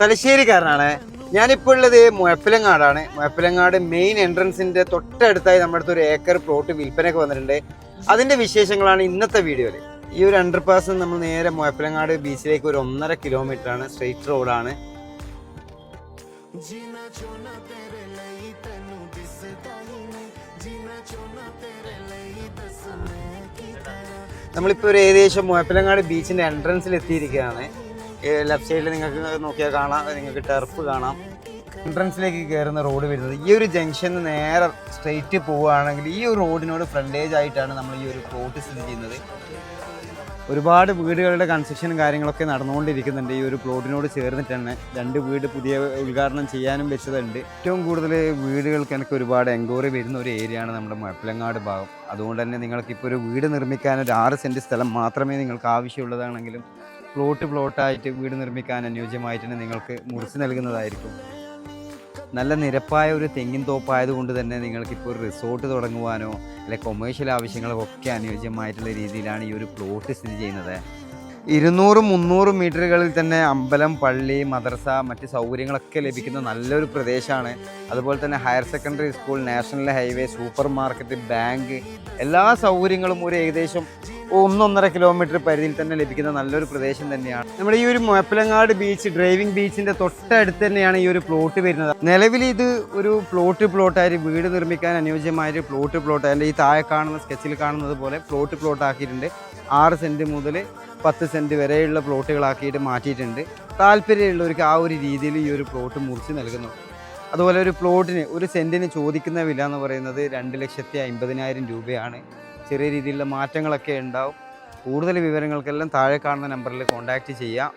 തലശ്ശേരിക്കാരനാണ്. ഞാനിപ്പോൾ ഉള്ളത് മുഴപ്പിലങ്ങാടാണ്. മുഴപ്പിലങ്ങാട് മെയിൻ എൻട്രൻസിന്റെ തൊട്ടടുത്തായി നമ്മുടെ അടുത്ത് ഒരു ഏക്കർ പ്ലോട്ട് വിൽപ്പനയൊക്കെ വന്നിട്ടുണ്ട്. അതിന്റെ വിശേഷങ്ങളാണ് ഇന്നത്തെ വീഡിയോയിൽ. ഈ ഒരു അണ്ടർപാസ് നമ്മൾ നേരെ മുഴപ്പിലങ്ങാട് ബീച്ചിലേക്ക് ഒരു 1.5 കിലോമീറ്റർ ആണ്. സ്ട്രെയിറ്റ് റോഡാണ്. നമ്മളിപ്പോൾ ഒരു ഏകദേശം മുഴപ്പിലങ്ങാട് ബീച്ചിന്റെ എൻട്രൻസിൽ എത്തിയിരിക്കുകയാണ്. ലെഫ്റ്റ് സൈഡിൽ നിങ്ങൾക്ക് നോക്കിയാൽ കാണാം, നിങ്ങൾക്ക് ടർഫ് കാണാം. എൻട്രൻസിലേക്ക് കയറുന്ന റോഡ് വരുന്നത് ഈ ഒരു ജംഗ്ഷനിൽ നേരെ സ്ട്രെയിറ്റ് പോവുകയാണെങ്കിൽ ഈ ഒരു റോഡിനോട് ഫ്രണ്ടേജ് ആയിട്ടാണ് നമ്മൾ ഈ ഒരു പ്ലോട്ട് സ്ഥിതി ചെയ്യുന്നത്. ഒരുപാട് വീടുകളുടെ കൺസ്ട്രക്ഷനും കാര്യങ്ങളൊക്കെ നടന്നുകൊണ്ടിരിക്കുന്നുണ്ട്. ഈ ഒരു പ്ലോട്ടിനോട് ചേർന്നിട്ടാണ് 2 വീട് പുതിയ ഉദ്ഘാടനം ചെയ്യാനും വെച്ചതുണ്ട്. ഏറ്റവും കൂടുതൽ വീടുകൾക്ക് എനിക്ക് ഒരുപാട് എൻക്വയറി വരുന്ന ഒരു ഏരിയയാണ് നമ്മുടെ മുഴപ്പിലങ്ങാട് ഭാഗം. അതുകൊണ്ട് തന്നെ നിങ്ങൾക്കിപ്പോൾ ഒരു വീട് നിർമ്മിക്കാൻ ഒരു 6 സെൻറ്റ് സ്ഥലം മാത്രമേ നിങ്ങൾക്ക് ആവശ്യമുള്ളതാണെങ്കിലും പ്ലോട്ടായിട്ട് വീട് നിർമ്മിക്കാൻ അനുയോജ്യമായിട്ട് തന്നെ നിങ്ങൾക്ക് മുറിച്ച് നൽകുന്നതായിരിക്കും. നല്ല നിരപ്പായ ഒരു തെങ്ങിൻ തോപ്പായതുകൊണ്ട് തന്നെ നിങ്ങൾക്കിപ്പോൾ ഒരു റിസോർട്ട് തുടങ്ങുവാനോ അല്ലെങ്കിൽ കൊമേഴ്ഷ്യൽ ആവശ്യങ്ങൾക്കൊക്കെ അനുയോജ്യമായിട്ടുള്ള രീതിയിലാണ് ഈ ഒരു പ്ലോട്ട് സ്ഥിതി ചെയ്യുന്നത്. 200-300 മീറ്ററുകളിൽ തന്നെ അമ്പലം, പള്ളി, മദ്രസ, മറ്റ് സൗകര്യങ്ങളൊക്കെ ലഭിക്കുന്ന നല്ലൊരു പ്രദേശമാണ്. അതുപോലെ തന്നെ higher secondary school, national highway, super market, bank, എല്ലാ സൗകര്യങ്ങളും ഒരു ഏകദേശം 1-1.5 കിലോമീറ്റർ പരിധിയിൽ തന്നെ ലഭിക്കുന്ന നല്ലൊരു പ്രദേശം തന്നെയാണ്. നമ്മുടെ ഈ ഒരു മുഴപ്പിലങ്ങാട് ബീച്ച്, ഡ്രൈവിംഗ് ബീച്ചിന്റെ തൊട്ടടുത്ത് തന്നെയാണ് ഈ ഒരു പ്ലോട്ട് വരുന്നത്. നിലവിൽ ഇത് ഒരു പ്ലോട്ടായിട്ട് വീട് നിർമ്മിക്കാൻ അനുയോജ്യമായ പ്ലോട്ട് അല്ലെങ്കിൽ ഈ താഴെ കാണുന്ന സ്കെച്ചിൽ കാണുന്നത് പോലെ പ്ലോട്ട് ആക്കിയിട്ടുണ്ട്. 6 സെൻറ്റ് മുതൽ 10 സെൻറ്റ് വരെയുള്ള പ്ലോട്ടുകളാക്കിയിട്ട് മാറ്റിയിട്ടുണ്ട്. താല്പര്യമുള്ളവർക്ക് ആ ഒരു രീതിയിൽ ഈ ഒരു പ്ലോട്ട് മുറിച്ച് നൽകുന്നു. അതുപോലെ ഒരു പ്ലോട്ടിന് ഒരു സെൻറ്റിന് ചോദിക്കുന്ന വില എന്ന് പറയുന്നത് 2,50,000 രൂപയാണ്. ചെറിയ രീതിയിലുള്ള മാറ്റങ്ങളൊക്കെ ഉണ്ടാവും. കൂടുതൽ വിവരങ്ങൾക്കെല്ലാം താഴെ കാണുന്ന നമ്പറിൽ കോൺടാക്റ്റ് ചെയ്യാം.